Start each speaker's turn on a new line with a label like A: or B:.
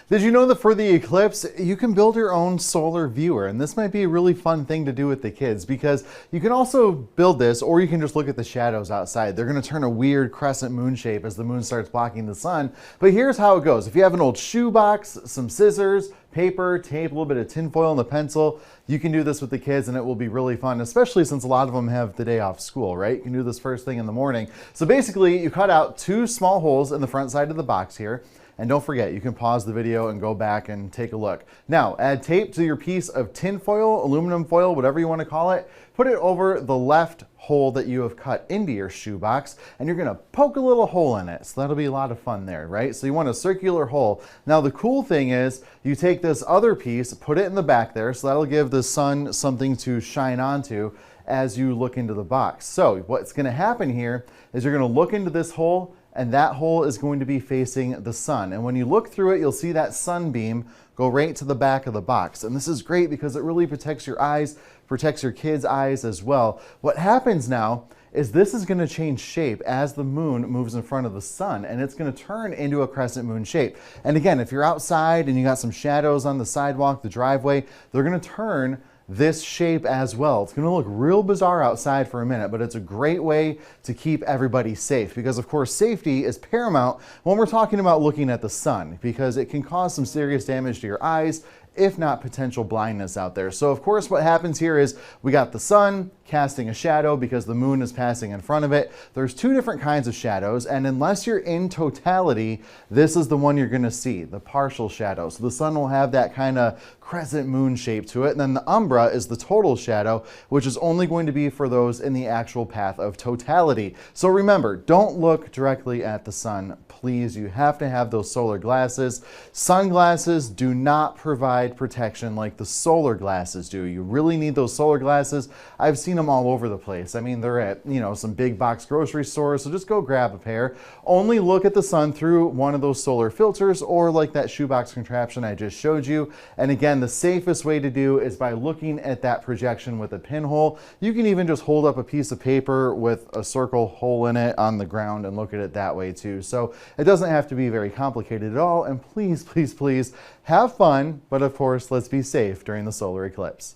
A: Did you know that for the eclipse, you can build your own solar viewer? And this might be a really fun thing to do with the kids because you can also build this, or you can just look at the shadows outside. They're going to turn a weird crescent moon shape as the moon starts blocking the sun. But here's how it goes. If you have an old shoebox, some scissors, paper, tape, a little bit of tinfoil and a pencil, you can do this with the kids and it will be really fun, especially since a lot of them have the day off school, right? You can do this first thing in the morning. So basically, you cut out 2 small holes in the front side of the box here. And don't forget, you can pause the video and go back and take a look. Now, add tape to your piece of tin foil, aluminum foil, whatever you want to call it. Put it over the left hole that you have cut into your shoebox, and you're gonna poke a little hole in it. So that'll be a lot of fun there, right? So you want a circular hole. Now, the cool thing is you take this other piece, put it in the back there, so that'll give the sun something to shine onto as you look into the box. So what's gonna happen here is you're gonna look into this hole, and that hole is going to be facing the sun. And when you look through it, you'll see that sunbeam go right to the back of the box. And this is great because it really protects your eyes, protects your kids' eyes as well. What happens now is this is going to change shape as the moon moves in front of the sun, and it's going to turn into a crescent moon shape. And again, if you're outside and you got some shadows on the sidewalk, the driveway, they're going to turn this shape as well. It's going to look real bizarre outside for a minute, but it's a great way to keep everybody safe because, of course, safety is paramount when we're talking about looking at the sun because it can cause some serious damage to your eyes, if not potential blindness out there. So, of course, what happens here is we got the sun casting a shadow because the moon is passing in front of it. There's 2 different kinds of shadows, and unless you're in totality, this is the one you're going to see, the partial shadow. So the sun will have that kind of crescent moon shape to it, and then the umbra is the total shadow, which is only going to be for those in the actual path of totality. So remember, don't look directly at the sun, please. You have to have those solar glasses. Sunglasses do not provide protection like the solar glasses do. You really need those solar glasses. I've seen them all over the place. I mean, they're at, some big box grocery stores, so just go grab a pair. Only look at the sun through one of those solar filters or like that shoebox contraption I just showed you. And again, the safest way to do is by looking at that projection with a pinhole. You can even just hold up a piece of paper with a circle hole in it on the ground and look at it that way too. So it doesn't have to be very complicated at all. And please, please, please have fun. But of course, let's be safe during the solar eclipse.